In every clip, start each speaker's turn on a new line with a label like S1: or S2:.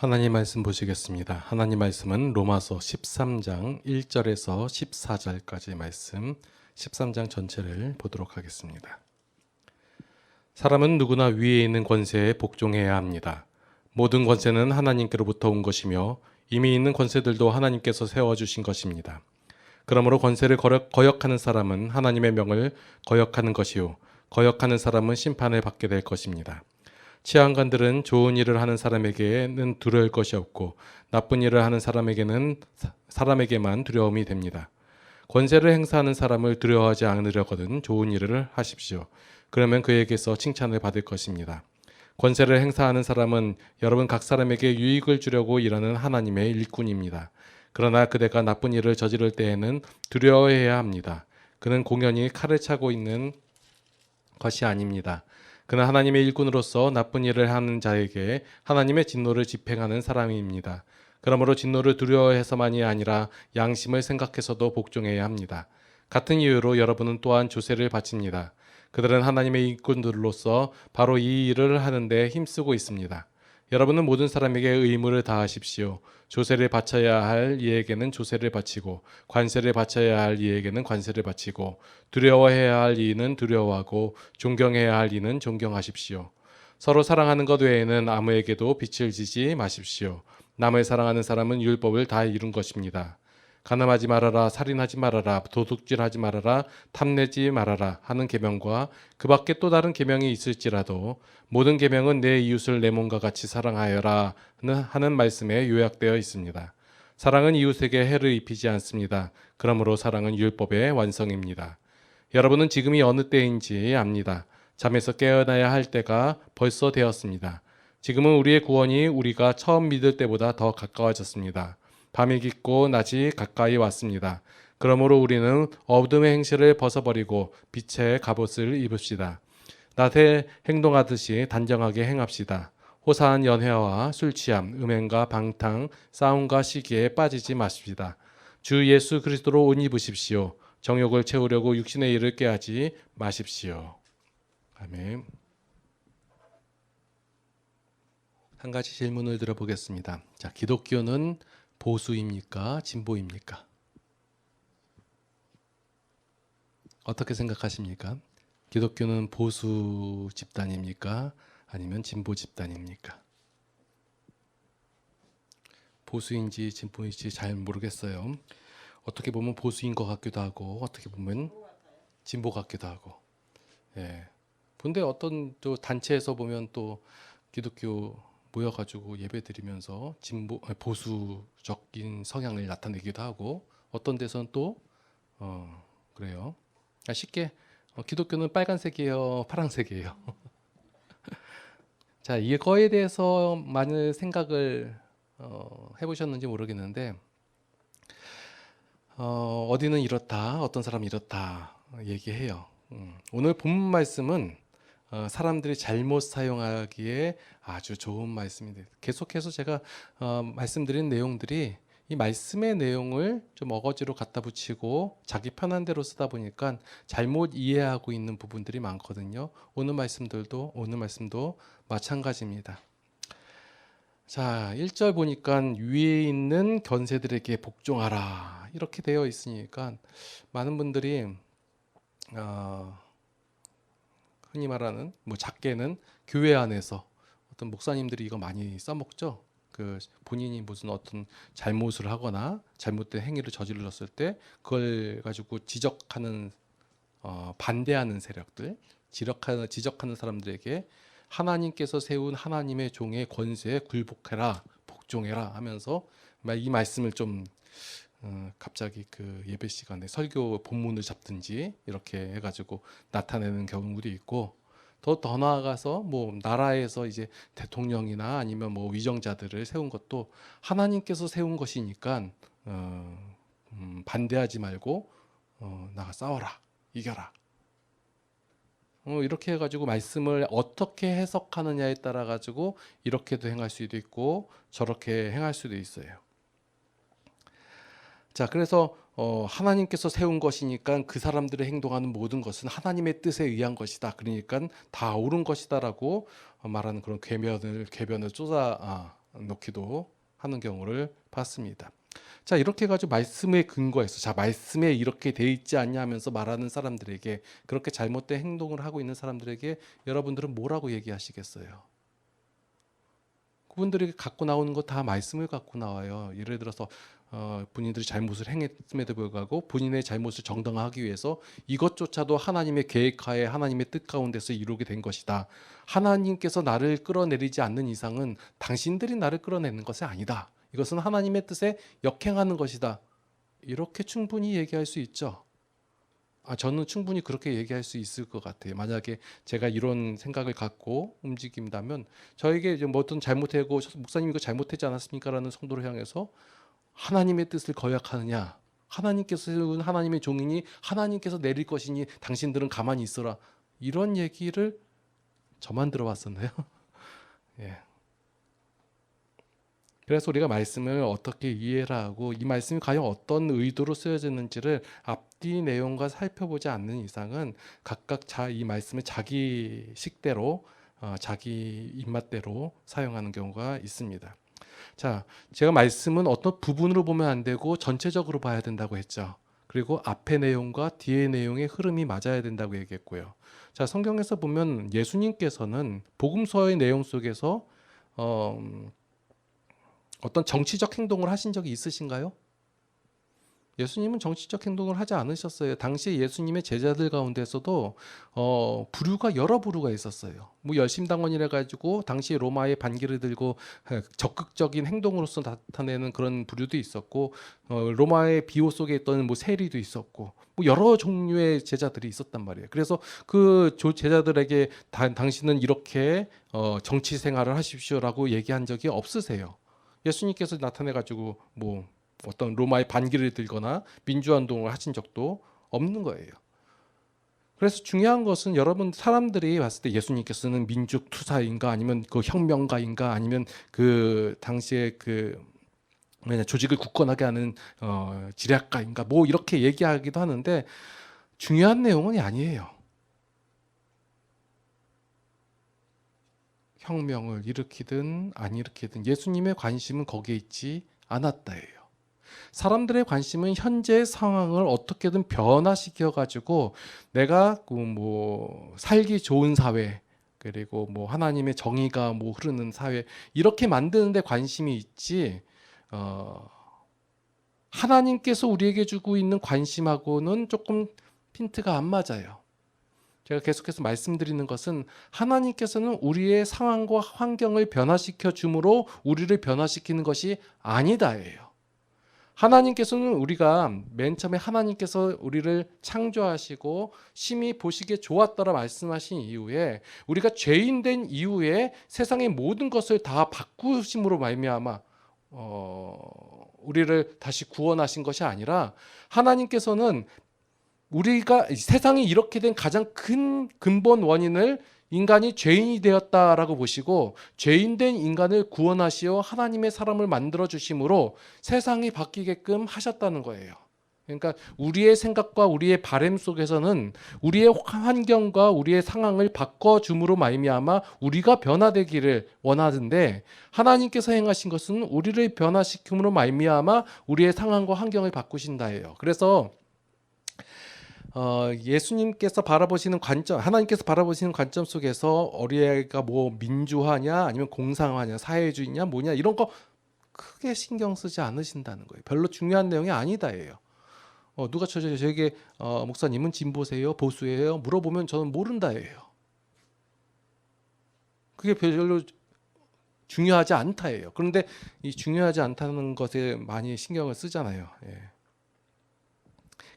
S1: 하나님 말씀 보시겠습니다. 하나님 말씀은 로마서 13장 1절에서 14절까지 말씀, 13장 전체를 보도록 하겠습니다. 사람은 누구나 위에 있는 권세에 복종해야 합니다. 모든 권세는 하나님께로부터 온 것이며 이미 있는 권세들도 하나님께서 세워주신 것입니다. 그러므로 권세를 거역하는 사람은 하나님의 명을 거역하는 것이요 거역하는 사람은 심판을 받게 될 것입니다. 치안관들은 좋은 일을 하는 사람에게는 두려울 것이 없고 나쁜 일을 하는 사람에게만 두려움이 됩니다. 권세를 행사하는 사람을 두려워하지 않으려거든 좋은 일을 하십시오. 그러면 그에게서 칭찬을 받을 것입니다. 권세를 행사하는 사람은 여러분 각 사람에게 유익을 주려고 일하는 하나님의 일꾼입니다. 그러나 그대가 나쁜 일을 저지를 때에는 두려워해야 합니다. 그는 공연히 칼을 차고 있는 것이 아닙니다. 그는 하나님의 일꾼으로서 나쁜 일을 하는 자에게 하나님의 진노를 집행하는 사람입니다. 그러므로 진노를 두려워해서만이 아니라 양심을 생각해서도 복종해야 합니다. 같은 이유로 여러분은 또한 조세를 바칩니다. 그들은 하나님의 일꾼들로서 바로 이 일을 하는데 힘쓰고 있습니다. 여러분은 모든 사람에게 의무를 다하십시오. 조세를 바쳐야 할 이에게는 조세를 바치고 관세를 바쳐야 할 이에게는 관세를 바치고 두려워해야 할 이는 두려워하고 존경해야 할 이는 존경하십시오. 서로 사랑하는 것 외에는 아무에게도 빚을 지지 마십시오. 남을 사랑하는 사람은 율법을 다 이룬 것입니다. 간음하지 말아라, 살인하지 말아라, 도둑질하지 말아라, 탐내지 말아라 하는 계명과 그 밖에 또 다른 계명이 있을지라도 모든 계명은 내 이웃을 내 몸과 같이 사랑하여라 하는 말씀에 요약되어 있습니다. 사랑은 이웃에게 해를 입히지 않습니다. 그러므로 사랑은 율법의 완성입니다. 여러분은 지금이 어느 때인지 압니다. 잠에서 깨어나야 할 때가 벌써 되었습니다. 지금은 우리의 구원이 우리가 처음 믿을 때보다 더 가까워졌습니다. 밤이 깊고 낮이 가까이 왔습니다. 그러므로 우리는 어둠의 행실을 벗어버리고 빛의 갑옷을 입읍시다. 낮에 행동하듯이 단정하게 행합시다. 호사한 연회와 술취함, 음행과 방탕, 싸움과 시기에 빠지지 마십시다. 주 예수 그리스도로 옷 입으십시오. 정욕을 채우려고 육신의 일을 꾀하지 마십시오. 아멘. 한 가지 질문을 드려보겠습니다. 자, 기독교는 보수입니까? 진보입니까? 어떻게 생각하십니까? 기독교는 보수 집단입니까? 아니면 진보 집단입니까? 보수인지 진보인지 잘 모르겠어요. 어떻게 보면 보수인 것 같기도 하고 어떻게 보면 진보 같기도 하고. 예. 근데 어떤 또 단체에서 보면 또 기독교 모여가지고 예배드리면서 보수적인 성향을 나타내기도 하고 어떤 데서는 또 그래요. 쉽게 기독교는 빨간색이에요, 파란색이에요. 자, 이거에 대해서 많은 생각을 해보셨는지 모르겠는데 어디는 이렇다, 어떤 사람은 이렇다 얘기해요. 오늘 본문 말씀은 사람들이 잘못 사용하기에 아주 좋은 말씀인데 계속해서 제가 말씀드린 내용들이 이 말씀의 내용을 좀 어거지로 갖다 붙이고 자기 편한 대로 쓰다 보니까 잘못 이해하고 있는 부분들이 많거든요. 오늘 말씀도 마찬가지입니다. 자, 1절 보니까 위에 있는 권세들에게 복종하라 이렇게 되어 있으니까 많은 분들이 흔히 말하는 작게는 교회 안에서 어떤 목사님들이 이거 많이 써먹죠. 그 본인이 무슨 어떤 잘못을 하거나 잘못된 행위를 저질렀을 때 그걸 가지고 지적하는 반대하는 세력들, 지적하는 사람들에게 하나님께서 세운 하나님의 종의 권세에 굴복해라, 복종해라 하면서 이 말씀을 좀 갑자기 그 예배 시간에 설교 본문을 잡든지 이렇게 해가지고 나타내는 경우도 있고 더 나아가서 나라에서 이제 대통령이나 아니면 위정자들을 세운 것도 하나님께서 세운 것이니까 반대하지 말고 나가 싸워라, 이겨라. 이렇게 해가지고 말씀을 어떻게 해석하느냐에 따라 가지고 이렇게도 행할 수도 있고 저렇게 행할 수도 있어요. 자, 그래서 하나님께서 세운 것이니까 그 사람들의 행동하는 모든 것은 하나님의 뜻에 의한 것이다. 그러니까 다 옳은 것이다라고 말하는 그런 궤변을 놓기도 하는 경우를 봤습니다. 자, 이렇게 해가지고 말씀에 근거해서 자, 말씀에 이렇게 돼 있지 않냐 하면서 말하는 사람들에게, 그렇게 잘못된 행동을 하고 있는 사람들에게 여러분들은 뭐라고 얘기하시겠어요? 그분들이 갖고 나오는 거 다 말씀을 갖고 나와요. 예를 들어서 본인들이 잘못을 행했음에도 불구하고 본인의 잘못을 정당화하기 위해서 이것조차도 하나님의 계획하에 하나님의 뜻 가운데서 이루게 된 것이다. 하나님께서 나를 끌어내리지 않는 이상은 당신들이 나를 끌어내는 것이 아니다. 이것은 하나님의 뜻에 역행하는 것이다. 이렇게 충분히 얘기할 수 있죠. 저는 충분히 그렇게 얘기할 수 있을 것 같아요. 만약에 제가 이런 생각을 갖고 움직인다면 저에게 이제 뭐 어떤 잘못하고 목사님 이거 잘못했지 않았습니까? 라는 성도를 향해서 하나님의 뜻을 거역하느냐? 하나님께서는 하나님의 종이니 하나님께서 내릴 것이니 당신들은 가만히 있어라. 이런 얘기를 저만 들어봤었나요? 예. 그래서 우리가 말씀을 어떻게 이해를 하고 이 말씀이 과연 어떤 의도로 쓰여졌는지를 앞뒤 내용과 살펴보지 않는 이상은 각각 이 말씀을 자기 식대로 자기 입맛대로 사용하는 경우가 있습니다. 자, 제가 말씀은 어떤 부분으로 보면 안 되고 전체적으로 봐야 된다고 했죠. 그리고 앞의 내용과 뒤의 내용의 흐름이 맞아야 된다고 얘기했고요. 자, 성경에서 보면 예수님께서는 복음서의 내용 속에서 어떤 정치적 행동을 하신 적이 있으신가요? 예수님은 정치적 행동을 하지 않으셨어요. 당시 예수님의 제자들 가운데서도 부류가 여러 부류가 있었어요. 뭐 열심당원이라 가지고 당시 로마의 반기를 들고 적극적인 행동으로서 나타내는 그런 부류도 있었고, 로마의 비호 속에 있던 뭐 세리도 있었고, 뭐 여러 종류의 제자들이 있었단 말이에요. 그래서 그 제자들에게 당신은 이렇게 정치 생활을 하십시오라고 얘기한 적이 없으세요. 예수님께서 나타내 가지고 뭐 어떤 로마의 반기를 들거나 민주화운동을 하신 적도 없는 거예요. 그래서 중요한 것은 여러분 사람들이 봤을 때 예수님께서는 민족 투사인가 아니면 그 혁명가인가 아니면 그 당시에 그 조직을 굳건하게 하는 지략가인가 뭐 이렇게 얘기하기도 하는데 중요한 내용은 아니에요. 혁명을 일으키든 안 일으키든 예수님의 관심은 거기에 있지 않았다예요. 사람들의 관심은 현재 상황을 어떻게든 변화시켜 가지고 내가 뭐 살기 좋은 사회, 그리고 뭐 하나님의 정의가 뭐 흐르는 사회, 이렇게 만드는 데 관심이 있지 하나님께서 우리에게 주고 있는 관심하고는 조금 핀트가 안 맞아요. 제가 계속해서 말씀드리는 것은 하나님께서는 우리의 상황과 환경을 변화시켜 줌으로 우리를 변화시키는 것이 아니다예요. 하나님께서는 우리가 맨 처음에 하나님께서 우리를 창조하시고 심히 보시기에 좋았더라 말씀하신 이후에 우리가 죄인 된 이후에 세상의 모든 것을 다 바꾸심으로 말미암아 우리를 다시 구원하신 것이 아니라 하나님께서는 우리가 세상이 이렇게 된 가장 큰 근본 원인을 인간이 죄인이 되었다라고 보시고 죄인된 인간을 구원하시어 하나님의 사람을 만들어 주심으로 세상이 바뀌게끔 하셨다는 거예요. 그러니까 우리의 생각과 우리의 바람 속에서는 우리의 환경과 우리의 상황을 바꿔줌으로 말미암아 우리가 변화되기를 원하는데 하나님께서 행하신 것은 우리를 변화시킴으로 말미암아 우리의 상황과 환경을 바꾸신다예요. 그래서 예수님께서 바라보시는 관점, 하나님께서 바라보시는 관점 속에서 어린아이가 뭐 민주화냐 아니면 공상화냐 사회주의냐 뭐냐 이런 거 크게 신경 쓰지 않으신다는 거예요. 별로 중요한 내용이 아니다예요. 누가 저에게 목사님은 진보세요 보수예요 물어보면 저는 모른다예요. 그게 별로 중요하지 않다예요. 그런데 이 중요하지 않다는 것에 많이 신경을 쓰잖아요. 예.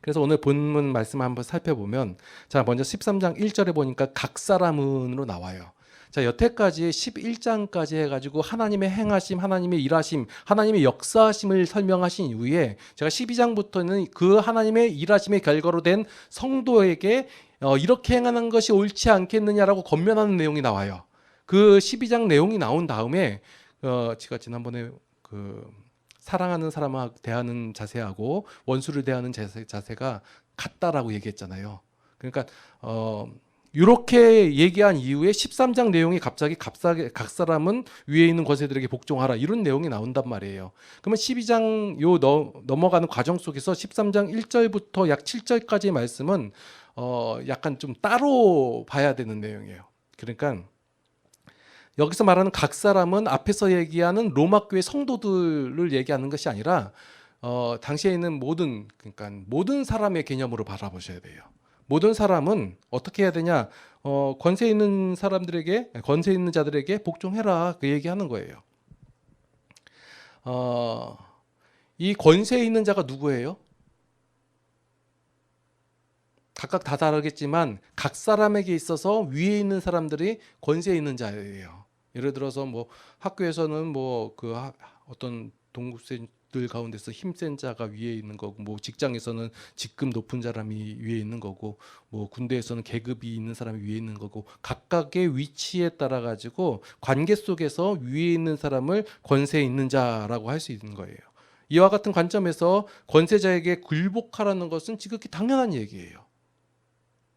S1: 그래서 오늘 본문 말씀 한번 살펴보면 자 먼저 13장 1절에 보니까 각 사람은으로 나와요. 자 여태까지 11장까지 해가지고 하나님의 행하심, 하나님의 일하심, 하나님의 역사하심을 설명하신 이후에 제가 12장부터는 그 하나님의 일하심의 결과로 된 성도에게 이렇게 행하는 것이 옳지 않겠느냐라고 권면하는 내용이 나와요. 그 12장 내용이 나온 다음에 제가 지난번에 사랑하는 사람하고 대하는 자세하고 원수를 대하는 자세가 같다라고 얘기했잖아요. 그러니까 이렇게 얘기한 이후에 13장 내용이 갑자기 각 사람은 위에 있는 권세들에게 복종하라 이런 내용이 나온단 말이에요. 그러면 12장 넘어가는 과정 속에서 13장 1절부터 약 7절까지의 말씀은 약간 좀 따로 봐야 되는 내용이에요. 그러니까 여기서 말하는 각 사람은 앞에서 얘기하는 로마 교회 성도들을 얘기하는 것이 아니라 당시에 있는 그러니까 모든 사람의 개념으로 바라보셔야 돼요. 모든 사람은 어떻게 해야 되냐? 권세 있는 자들에게 복종해라 그 얘기하는 거예요. 이 권세 있는 자가 누구예요? 각각 다 다르겠지만 각 사람에게 있어서 위에 있는 사람들이 권세 있는 자예요. 예를 들어서 뭐 학교에서는 뭐 그 어떤 동급생들 가운데서 힘센 자가 위에 있는 거고, 뭐 직장에서는 직급 높은 사람이 위에 있는 거고, 뭐 군대에서는 계급이 있는 사람이 위에 있는 거고, 각각의 위치에 따라 가지고 관계 속에서 위에 있는 사람을 권세 있는 자라고 할 수 있는 거예요. 이와 같은 관점에서 권세자에게 굴복하라는 것은 지극히 당연한 얘기예요.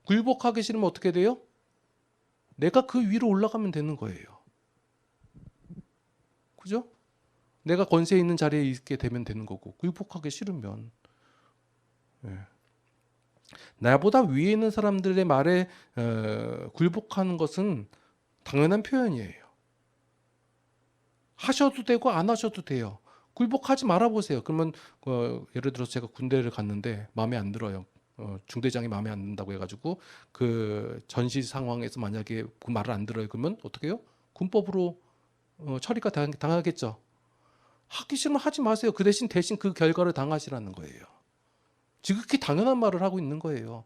S1: 굴복하기 싫으면 어떻게 돼요? 내가 그 위로 올라가면 되는 거예요. 그죠? 내가 권세 있는 자리에 있게 되면 되는 거고, 굴복하기 싫으면 나보다 위에 있는 사람들의 말에 굴복하는 것은 당연한 표현이에요. 하셔도 되고 안 하셔도 돼요. 굴복하지 말아보세요. 그러면 예를 들어서 제가 군대를 갔는데 마음에 안 들어요. 중대장이 마음에 안 든다고 해가지고 그 전시 상황에서 만약에 그 말을 안 들어요. 그러면 어떻게 해요? 군법으로 처리가 당하겠죠. 하기 싫으면 하지 마세요. 그 대신 그 결과를 당하시라는 거예요. 지극히 당연한 말을 하고 있는 거예요.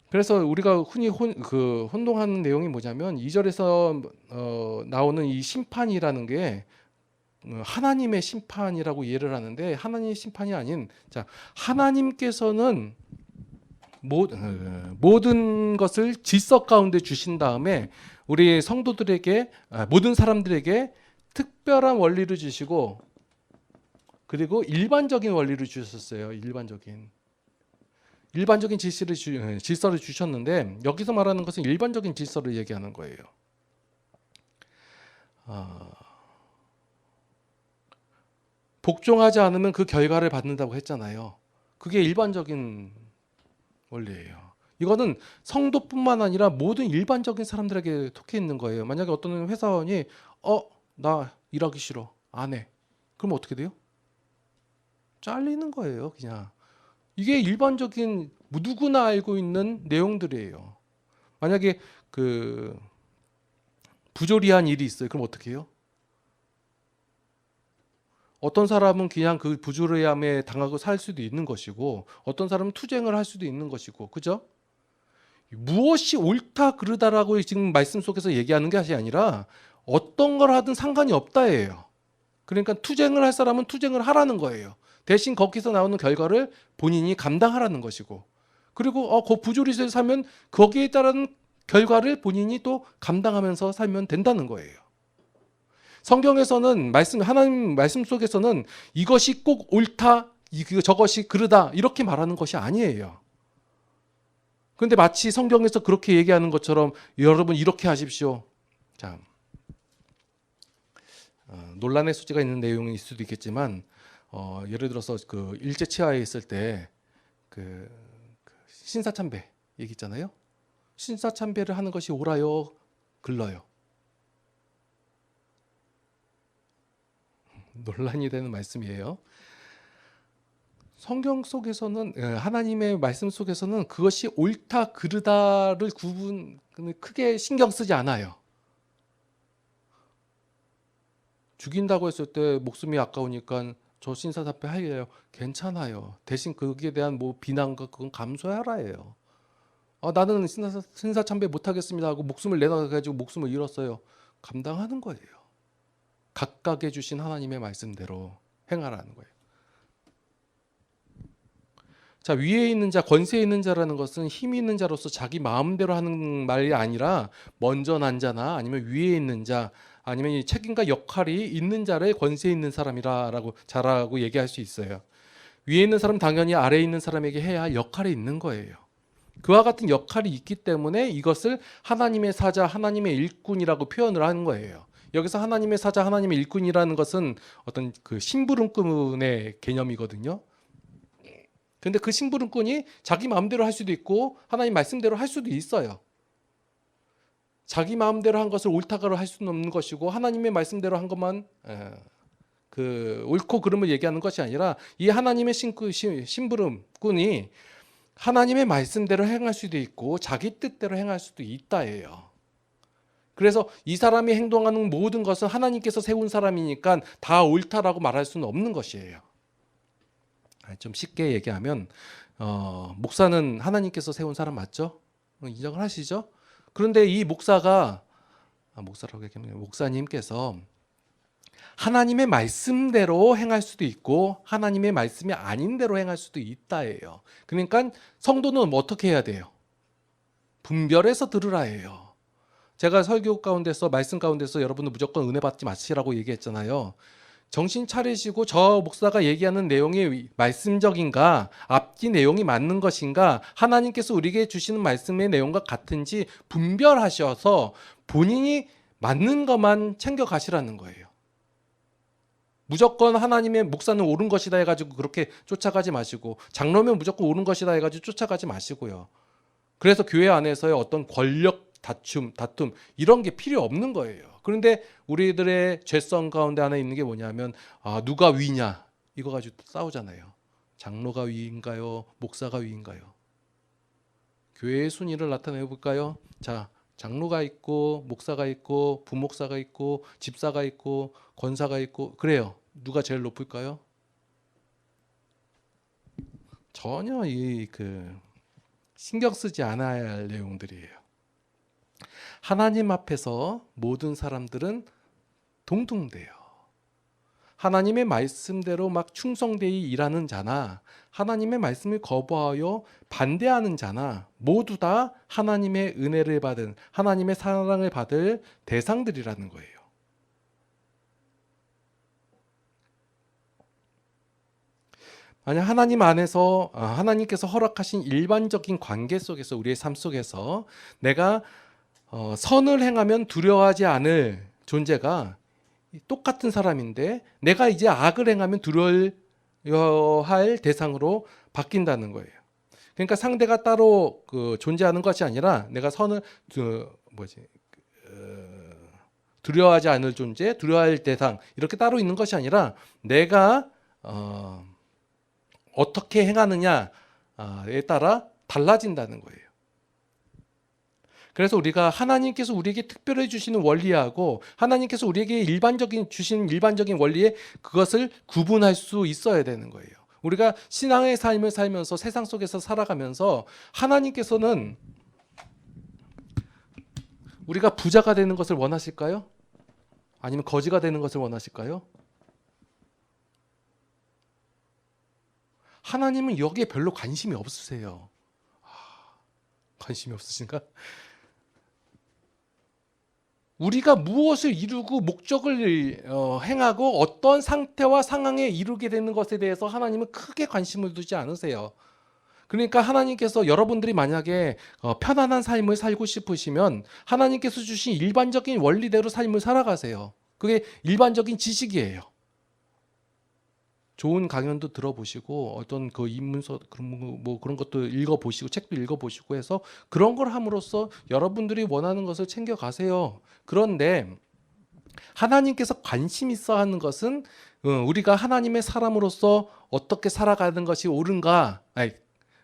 S1: 그래서 우리가 흔히 혼동하는 내용이 뭐냐면 2절에서 나오는 이 심판이라는 게 하나님의 심판이라고 이해를 하는데, 하나님의 심판이 아닌, 하나님께서는 모든 것을 질서 가운데 주신 다음에 우리 성도들에게, 모든 사람들에게 특별한 원리를 주시고, 그리고 일반적인 원리를 주셨어요. 일반적인 질서를 주셨는데, 여기서 말하는 것은 일반적인 질서를 얘기하는 거예요. 복종하지 않으면 그 결과를 받는다고 했잖아요. 그게 일반적인 원리예요. 이거는 성도뿐만 아니라 모든 일반적인 사람들에게 속해 있는 거예요. 만약에 어떤 회사원이 나 일하기 싫어, 안 해. 그럼 어떻게 돼요? 잘리는 거예요, 그냥. 이게 일반적인 누구나 알고 있는 내용들이에요. 만약에 그 부조리한 일이 있어요. 그럼 어떻게 해요? 어떤 사람은 그냥 그 부조리함에 당하고 살 수도 있는 것이고, 어떤 사람은 투쟁을 할 수도 있는 것이고, 그죠? 무엇이 옳다 그르다라고 지금 말씀 속에서 얘기하는 것이 아니라 어떤 걸 하든 상관이 없다예요. 그러니까 투쟁을 할 사람은 투쟁을 하라는 거예요. 대신 거기서 나오는 결과를 본인이 감당하라는 것이고, 그리고 그 부조리에서 살면 거기에 따른 결과를 본인이 또 감당하면서 살면 된다는 거예요. 성경에서는 하나님 말씀 속에서는 이것이 꼭 옳다, 저것이 그르다 이렇게 말하는 것이 아니에요. 그런데 마치 성경에서 그렇게 얘기하는 것처럼 여러분 이렇게 하십시오. 자, 논란의 소지가 있는 내용일 수도 있겠지만, 예를 들어서 그 일제치하에 있을 때 그 신사참배 얘기 있잖아요. 신사참배를 하는 것이 옳아요, 글러요? 논란이 되는 말씀이에요. 성경 속에서는, 하나님의 말씀 속에서는 그것이 옳다 그르다를 크게 신경 쓰지 않아요. 죽인다고 했을 때 목숨이 아까우니까 저 신사참배 할래요. 괜찮아요. 대신 거기에 대한 뭐 비난과 그건 감수하라예요. 나는 신사참배 못하겠습니다 하고 목숨을 내놔가지고 목숨을 잃었어요. 감당하는 거예요. 각각의 주신 하나님의 말씀대로 행하라는 거예요. 자, 위에 있는 자, 권세 있는 자라는 것은 힘 있는 자로서 자기 마음대로 하는 말이 아니라 먼저 난 자나 아니면 위에 있는 자, 아니면 이 책임과 역할이 있는 자를 권세 있는 자라고 얘기할 수 있어요. 위에 있는 사람 당연히 아래에 있는 사람에게 해야 할 역할이 있는 거예요. 그와 같은 역할이 있기 때문에 이것을 하나님의 사자, 하나님의 일꾼이라고 표현을 하는 거예요. 여기서 하나님의 사자, 하나님의 일꾼이라는 것은 어떤 그 심부름꾼의 개념이거든요. 근데 그 심부름꾼이 자기 마음대로 할 수도 있고 하나님 말씀대로 할 수도 있어요. 자기 마음대로 한 것을 옳다고 할 수는 없는 것이고 하나님의 말씀대로 한 것만 그 옳고 그름을 얘기하는 것이 아니라 이 하나님의 심부름꾼이 하나님의 말씀대로 행할 수도 있고 자기 뜻대로 행할 수도 있다예요. 그래서 이 사람이 행동하는 모든 것은 하나님께서 세운 사람이니까 다 옳다라고 말할 수는 없는 것이에요. 좀 쉽게 얘기하면 목사는 하나님께서 세운 사람 맞죠? 인정을 하시죠? 그런데 이 목사가 목사라고 얘기하면 목사님께서 하나님의 말씀대로 행할 수도 있고 하나님의 말씀이 아닌 대로 행할 수도 있다예요. 그러니까 성도는 어떻게 해야 돼요? 분별해서 들으라 해요. 제가 설교 가운데서 말씀 가운데서 여러분은 무조건 은혜 받지 마시라고 얘기했잖아요. 정신 차리시고 저 목사가 얘기하는 내용이 말씀적인가, 앞뒤 내용이 맞는 것인가, 하나님께서 우리에게 주시는 말씀의 내용과 같은지 분별하셔서 본인이 맞는 것만 챙겨 가시라는 거예요. 무조건 하나님의 목사는 옳은 것이다 해가지고 그렇게 쫓아가지 마시고, 장로면 무조건 옳은 것이다 해가지고 쫓아가지 마시고요. 그래서 교회 안에서의 어떤 권력 다툼 이런 게 필요 없는 거예요. 그런데 우리들의 죄성 가운데 하나 있는 게 뭐냐면 누가 위냐 이거 가지고 싸우잖아요. 장로가 위인가요? 목사가 위인가요? 교회의 순위를 나타내 볼까요? 자, 장로가 있고 목사가 있고 부목사가 있고 집사가 있고 권사가 있고 그래요. 누가 제일 높을까요? 전혀 신경 쓰지 않아야 할 내용들이에요. 하나님 앞에서 모든 사람들은 동등돼요. 하나님의 말씀대로 막 충성되이 일하는 자나 하나님의 말씀을 거부하여 반대하는 자나 모두 다 하나님의 은혜를 받은 하나님의 사랑을 받을 대상들이라는 거예요. 만약 하나님 안에서 하나님께서 허락하신 일반적인 관계 속에서 우리의 삶 속에서 내가 선을 행하면 두려워하지 않을 존재가 똑같은 사람인데 내가 이제 악을 행하면 두려워할 대상으로 바뀐다는 거예요. 그러니까 상대가 따로 존재하는 것이 아니라 내가 선을 두려워하지 않을 존재, 두려워할 대상 이렇게 따로 있는 것이 아니라 내가 어떻게 행하느냐에 따라 달라진다는 거예요. 그래서 우리가 하나님께서 우리에게 특별히 주시는 원리하고 하나님께서 우리에게 주시는 일반적인 원리에 그것을 구분할 수 있어야 되는 거예요. 우리가 신앙의 삶을 살면서 세상 속에서 살아가면서 하나님께서는 우리가 부자가 되는 것을 원하실까요? 아니면 거지가 되는 것을 원하실까요? 하나님은 여기에 별로 관심이 없으세요. 관심이 없으신가? 우리가 무엇을 이루고 목적을 행하고 어떤 상태와 상황에 이르게 되는 것에 대해서 하나님은 크게 관심을 두지 않으세요. 그러니까 하나님께서 여러분들이 만약에 편안한 삶을 살고 싶으시면 하나님께서 주신 일반적인 원리대로 삶을 살아가세요. 그게 일반적인 지식이에요. 좋은 강연도 들어보시고 어떤 입문서 그런 것도 읽어보시고 책도 읽어보시고 해서 그런 걸 함으로써 여러분들이 원하는 것을 챙겨가세요. 그런데 하나님께서 관심 있어 하는 것은 우리가 하나님의 사람으로서 어떻게 살아가는 것이 옳은가,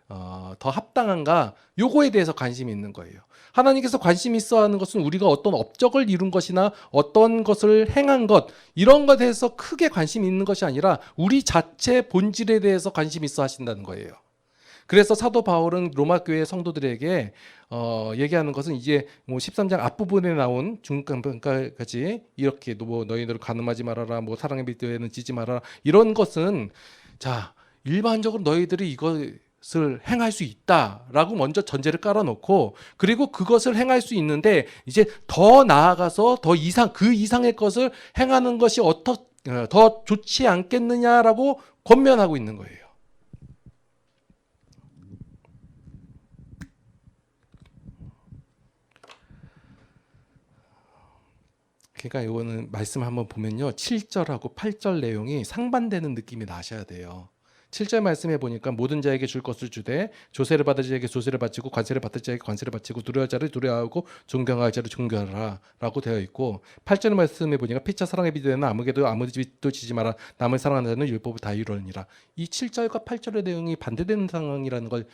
S1: 더 합당한가, 요거에 대해서 관심이 있는 거예요. 하나님께서 관심 있어 하는 것은 우리가 어떤 업적을 이룬 것이나 어떤 것을 행한 것, 이런 것에 대해서 크게 관심이 있는 것이 아니라 우리 자체 본질에 대해서 관심 있어 하신다는 거예요. 그래서 사도 바울은 로마 교회 성도들에게 얘기하는 것은 이제 13장 앞부분에 나온 중간까지 이렇게 너희들 간음하지 말아라, 사랑의 비교에는 지지 말아라, 이런 것은 자 일반적으로 너희들이 이것을 행할 수 있다라고 먼저 전제를 깔아놓고, 그리고 그것을 행할 수 있는데 이제 더 나아가서 그 이상의 것을 행하는 것이 더 좋지 않겠느냐라고 권면하고 있는 거예요. 그러니까 이거는 말씀 한번 보면요. 7절하고 8절 내용이 상반되는 느낌이 나셔야 돼요. 7절 말씀해 보니까 모든 자에게 줄 것을 주되 조세를 받을 자에게 조세를 바치고 관세를 받을 자에게 관세를 바치고 두려워할 자를 두려워하고 존경할 자를 존경하라 라고 되어 있고 8절 말씀해 보니까 피차 사랑에 비되는 아무개도 아무 집도 지지 마라 남을 사랑하는 자는 율법을 다 이루느니라. 이 7절과 8절의 내용이 반대되는 상황이라는 걸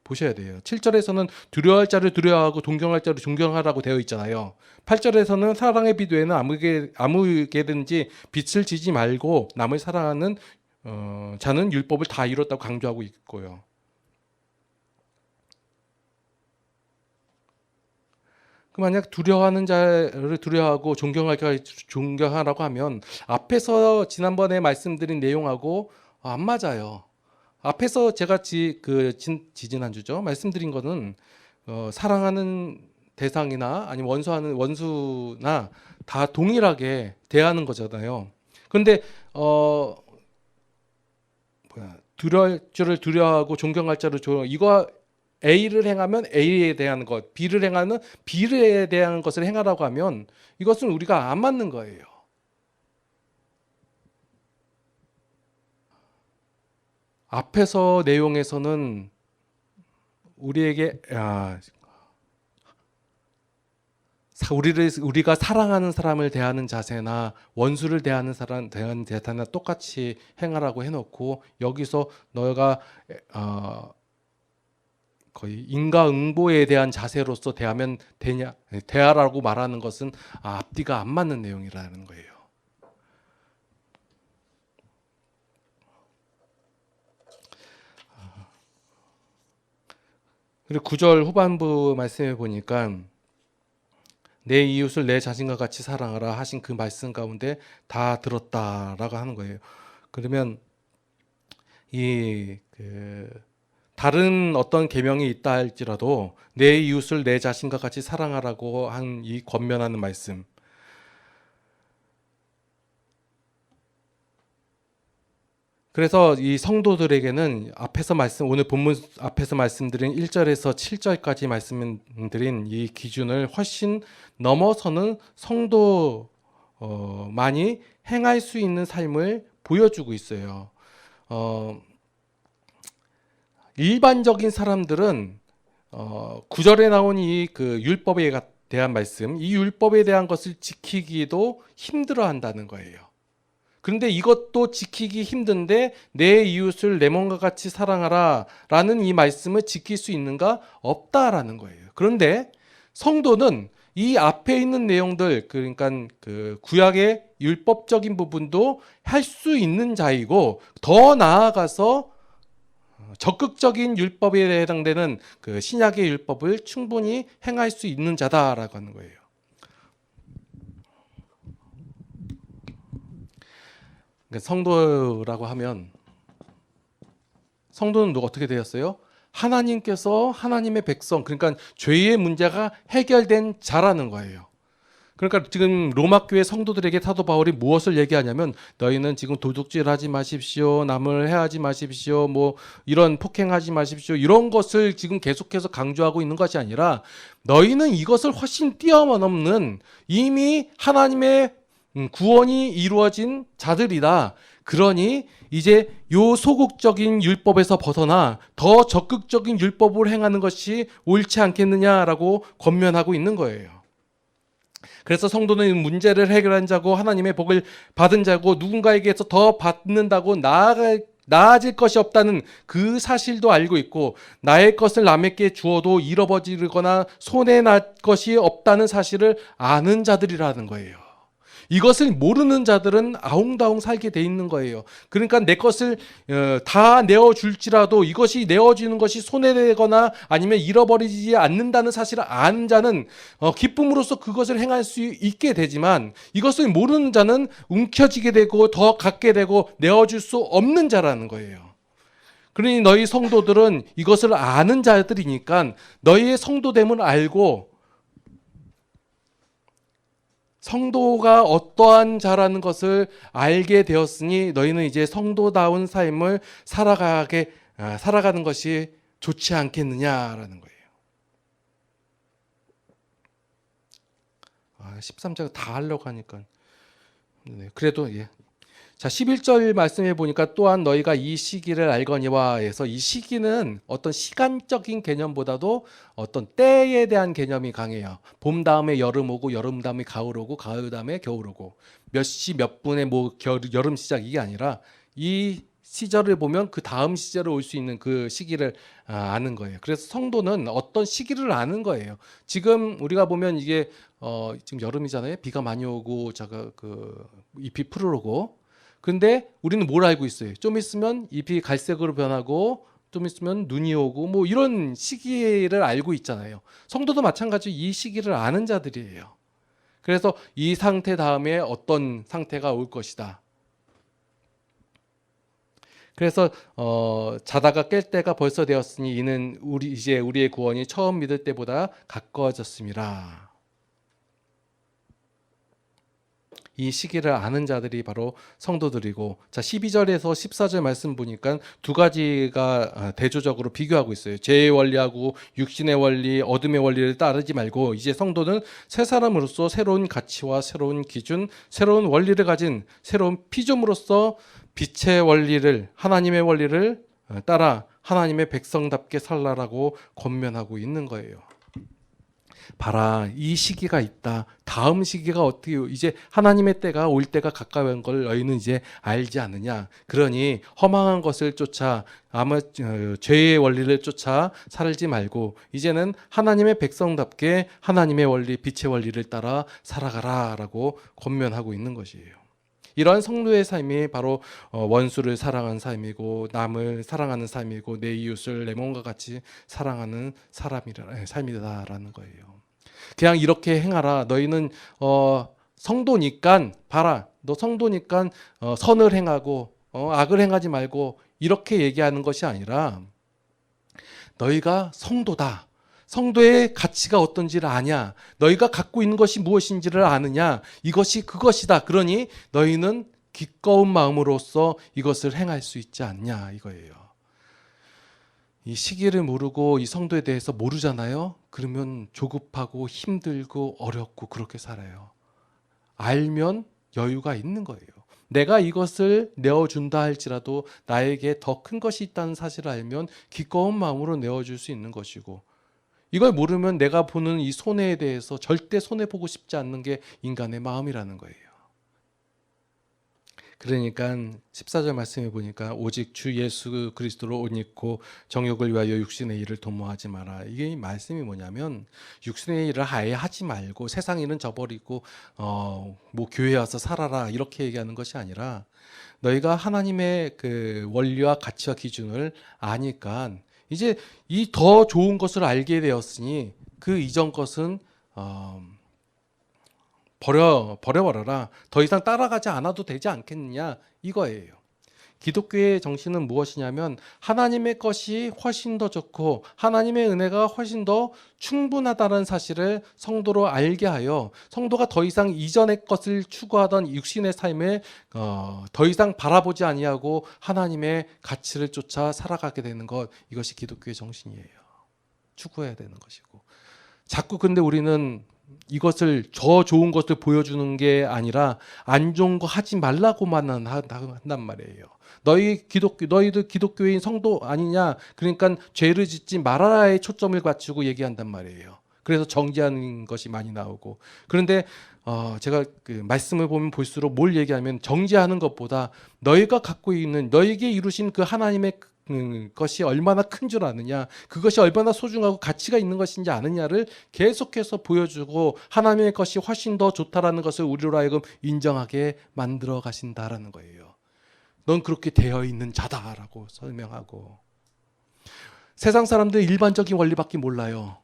S1: 보셔야 돼요. 7절에서는 두려워할 자를 두려워하고 존경할 자를 존경하라고 되어 있잖아요. 8절에서는 사랑의 비두에는 아무개든지 빛을 지지 말고 남을 사랑하는 자는 율법을 다 이뤘다고 강조하고 있고요. 만약 두려워하는 자를 두려워하고 존경할 자를 존경하라고 하면 앞에서 지난번에 말씀드린 내용하고 안 맞아요. 앞에서 제가 지지난주죠 말씀드린 거는 사랑하는 대상이나 아니면 원수나 다 동일하게 대하는 거잖아요. 그런데 두려울 자를 두려워하고 존경할 자를 이거 A를 행하면 A에 대한 것, B를 행하면 B에 대한 것을 행하라고 하면 이것은 우리가 안 맞는 거예요. 앞에서 내용에서는 우리에게 우리가 사랑하는 사람을 대하는 자세나 원수를 대하는 자세나 똑같이 행하라고 해놓고 여기서 너가 거의 인과응보에 대한 자세로서 대하면 대하라고 말하는 것은 앞뒤가 안 맞는 내용이라는 거예요. 그리고 9절 후반부 말씀해 보니까 내 이웃을 내 자신과 같이 사랑하라 하신 그 말씀 가운데 다 들었다라고 하는 거예요. 그러면 다른 어떤 계명이 있다 할지라도 내 이웃을 내 자신과 같이 사랑하라고 한 이 권면하는 말씀, 그래서 이 성도들에게는 오늘 본문 앞에서 말씀드린 1절에서 7절까지 말씀드린 이 기준을 훨씬 넘어서는 성도만이 행할 수 있는 삶을 보여주고 있어요. 일반적인 사람들은 9절에 나온 이 율법에 대한 말씀, 이 율법에 대한 것을 지키기도 힘들어한다는 거예요. 그런데 이것도 지키기 힘든데 내 이웃을 내 몸과 같이 사랑하라 라는 이 말씀을 지킬 수 있는가? 없다라는 거예요. 그런데 성도는 이 앞에 있는 내용들, 그러니까 구약의 율법적인 부분도 할 수 있는 자이고 더 나아가서 적극적인 율법에 해당되는 신약의 율법을 충분히 행할 수 있는 자다라고 하는 거예요. 성도라고 하면 성도는 어떻게 되었어요? 하나님께서 하나님의 백성, 그러니까 죄의 문제가 해결된 자라는 거예요. 그러니까 지금 로마 교회 성도들에게 사도 바울이 무엇을 얘기하냐면 너희는 지금 도둑질하지 마십시오, 남을 해하지 마십시오, 뭐 이런 폭행하지 마십시오, 이런 것을 지금 계속해서 강조하고 있는 것이 아니라 너희는 이것을 훨씬 뛰어넘는 이미 하나님의 구원이 이루어진 자들이다. 그러니 이제 요 소극적인 율법에서 벗어나 더 적극적인 율법을 행하는 것이 옳지 않겠느냐라고 권면하고 있는 거예요. 그래서 성도는 문제를 해결한 자고 하나님의 복을 받은 자고 누군가에게서 더 받는다고 나아질 것이 없다는 그 사실도 알고 있고 나의 것을 남에게 주어도 잃어버리거나 손해날 것이 없다는 사실을 아는 자들이라는 거예요. 이것을 모르는 자들은 아웅다웅 살게 돼 있는 거예요. 그러니까 내 것을 다 내어줄지라도 이것이 내어주는 것이 손해되거나 아니면 잃어버리지 않는다는 사실을 아는 자는 기쁨으로써 그것을 행할 수 있게 되지만 이것을 모르는 자는 움켜쥐게 되고 더 갖게 되고 내어줄 수 없는 자라는 거예요. 그러니 너희 성도들은 이것을 아는 자들이니까 너희의 성도됨을 알고 성도가 어떠한 자라는 것을 알게 되었으니 너희는 이제 성도다운 삶을 살아가는 것이 좋지 않겠느냐라는 거예요. 13장 다 하려고 하니까. 네, 그래도 예. 자, 11절 말씀해 보니까 또한 너희가 이 시기를 알거니와 해서 이 시기는 어떤 시간적인 개념보다도 어떤 때에 대한 개념이 강해요. 봄 다음에 여름 오고 여름 다음에 가을 오고 가을 다음에 겨울 오고 몇 시 몇 분에 뭐 여름 시작 이게 아니라 이 시절을 보면 그 다음 시절에 올 수 있는 그 시기를 아는 거예요. 그래서 성도는 어떤 시기를 아는 거예요. 지금 우리가 보면 이게 지금 여름이잖아요. 비가 많이 오고 잎이 푸르르고 근데 우리는 뭘 알고 있어요? 좀 있으면 잎이 갈색으로 변하고 좀 있으면 눈이 오고 뭐 이런 시기를 알고 있잖아요. 성도도 마찬가지 이 시기를 아는 자들이에요. 그래서 이 상태 다음에 어떤 상태가 올 것이다. 그래서 자다가 깰 때가 벌써 되었으니 이는 이제 우리의 구원이 처음 믿을 때보다 가까워졌습니다. 이 시기를 아는 자들이 바로 성도들이고, 자 12절에서 14절 말씀 보니까 두 가지가 대조적으로 비교하고 있어요. 죄의 원리하고 육신의 원리, 어둠의 원리를 따르지 말고 이제 성도는 새 사람으로서 새로운 가치와 새로운 기준, 새로운 원리를 가진 새로운 피조물로서 빛의 원리를, 하나님의 원리를 따라 하나님의 백성답게 살라라고 권면하고 있는 거예요. 봐라, 이 시기가 있다. 다음 시기가 어떻게 이제 하나님의 때가 올 때가 가까운 걸 너희는 이제 알지 않느냐. 그러니 허망한 것을 쫓아 아마 죄의 원리를 쫓아 살지 말고 이제는 하나님의 백성답게 하나님의 원리, 빛의 원리를 따라 살아가라라고 권면하고 있는 것이에요. 이러한 성도의 삶이 바로 원수를 사랑하는 삶이고 남을 사랑하는 삶이고 내 이웃을 내 몸과 같이 사랑하는 삶이다라는 거예요. 그냥 이렇게 행하라. 너희는 성도니까 봐라. 너 성도니까 선을 행하고 악을 행하지 말고 이렇게 얘기하는 것이 아니라 너희가 성도다. 성도의 가치가 어떤지를 아냐? 너희가 갖고 있는 것이 무엇인지를 아느냐? 이것이 그것이다. 그러니 너희는 기꺼운 마음으로써 이것을 행할 수 있지 않냐 이거예요. 이 시기를 모르고 이 성도에 대해서 모르잖아요. 그러면 조급하고 힘들고 어렵고 그렇게 살아요. 알면 여유가 있는 거예요. 내가 이것을 내어준다 할지라도 나에게 더 큰 것이 있다는 사실을 알면 기꺼운 마음으로 내어줄 수 있는 것이고, 이걸 모르면 내가 보는 이 손해에 대해서 절대 손해보고 싶지 않는 게 인간의 마음이라는 거예요. 그러니까 14절 말씀해 보니까 오직 주 예수 그리스도로 옷 입고 정욕을 위하여 육신의 일을 도모하지 마라. 이게 말씀이 뭐냐면 육신의 일을 아예 하지 말고 세상 일은 저버리고 뭐 교회 와서 살아라 이렇게 얘기하는 것이 아니라 너희가 하나님의 그 원리와 가치와 기준을 아니까 이제 이 더 좋은 것을 알게 되었으니 그 이전 것은 버려버려라. 더 이상 따라가지 않아도 되지 않겠느냐 이거예요. 기독교의 정신은 무엇이냐면 하나님의 것이 훨씬 더 좋고 하나님의 은혜가 훨씬 더 충분하다는 사실을 성도로 알게 하여 성도가 더 이상 이전의 것을 추구하던 육신의 삶을 더 이상 바라보지 아니하고 하나님의 가치를 쫓아 살아가게 되는 것, 이것이 기독교의 정신이에요. 추구해야 되는 것이고, 자꾸 근데 우리는 이것을 저 좋은 것을 보여주는 게 아니라 안 좋은 거 하지 말라고만 한단 말이에요. 너희들 기독교인 성도 아니냐? 그러니까 죄를 짓지 말아라의 초점을 갖추고 얘기한단 말이에요. 그래서 정죄하는 것이 많이 나오고, 그런데 제가 그 말씀을 보면 볼수록 뭘 얘기하면 정죄하는 것보다 너희가 갖고 있는 너희에게 이루신 그 하나님의 것이 얼마나 큰 줄 아느냐, 그것이 얼마나 소중하고 가치가 있는 것인지 아느냐를 계속해서 보여주고 하나님의 것이 훨씬 더 좋다라는 것을 우리로 하여금 인정하게 만들어 가신다라는 거예요. 넌 그렇게 되어 있는 자다라고 설명하고, 세상 사람들 일반적인 원리밖에 몰라요.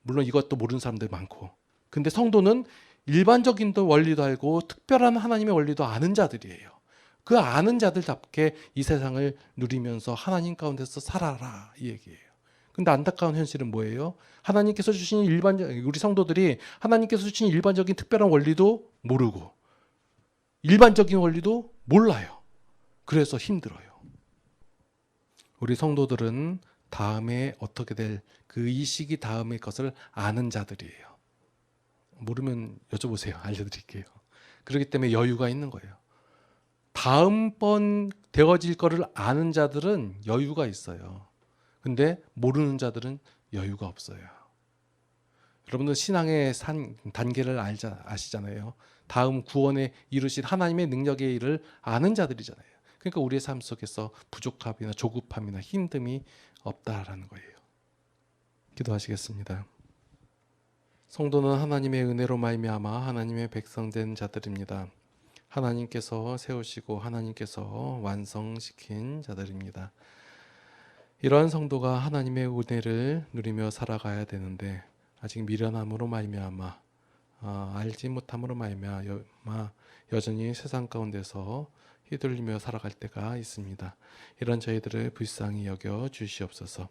S1: 물론 이것도 모르는 사람들 많고, 근데 성도는 일반적인 원리도 알고 특별한 하나님의 원리도 아는 자들이에요. 그 아는 자들답게 이 세상을 누리면서 하나님 가운데서 살아라 이 얘기예요. 근데 안타까운 현실은 뭐예요? 하나님께서 주신 우리 성도들이 하나님께서 주신 일반적인 특별한 원리도 모르고 일반적인 원리도 몰라요. 그래서 힘들어요. 우리 성도들은 다음에 어떻게 될 그 이 시기 다음의 것을 아는 자들이에요. 모르면 여쭤보세요. 알려드릴게요. 그렇기 때문에 여유가 있는 거예요. 다음번 되어질 거를 아는 자들은 여유가 있어요. 근데 모르는 자들은 여유가 없어요. 여러분들 신앙의 단계를 아시잖아요. 다음 구원에 이르실 하나님의 능력의 일을 아는 자들이잖아요. 그러니까 우리의 삶 속에서 부족함이나 조급함이나 힘듦이 없다라는 거예요. 기도하시겠습니다. 성도는 하나님의 은혜로 말미암아 하나님의 백성된 자들입니다. 하나님께서 세우시고 하나님께서 완성시킨 자들입니다. 이러한 성도가 하나님의 은혜를 누리며 살아가야 되는데 아직 미련함으로 말미암아 알지 못함으로 말미암아 여전히 세상 가운데서 휘둘리며 살아갈 때가 있습니다. 이런 저희들을 불쌍히 여겨 주시옵소서.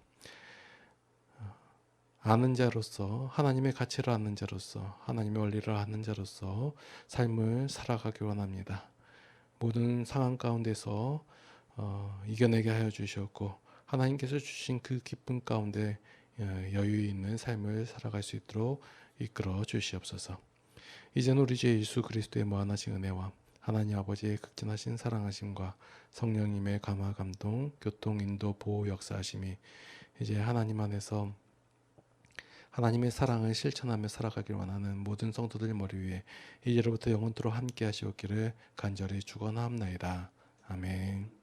S1: 아는 자로서 하나님의 가치를 아는 자로서 하나님의 원리를 아는 자로서 삶을 살아가기 원합니다. 모든 상황 가운데서 이겨내게 하여 주시옵고 하나님께서 주신 그 기쁨 가운데 여유 있는 삶을 살아갈 수 있도록 이끌어 주시옵소서. 이제는 우리 주 예수 그리스도의 무한하신 은혜와 하나님 아버지의 극진하신 사랑하심과 성령님의 감화 감동 교통 인도 보호 역사하심이 이제 하나님 안에서 하나님의 사랑을 실천하며 살아가길 원하는 모든 성도들 머리 위에 이제로부터 영원토록 함께 하시옵기를 간절히 축원하옵나이다. 아멘.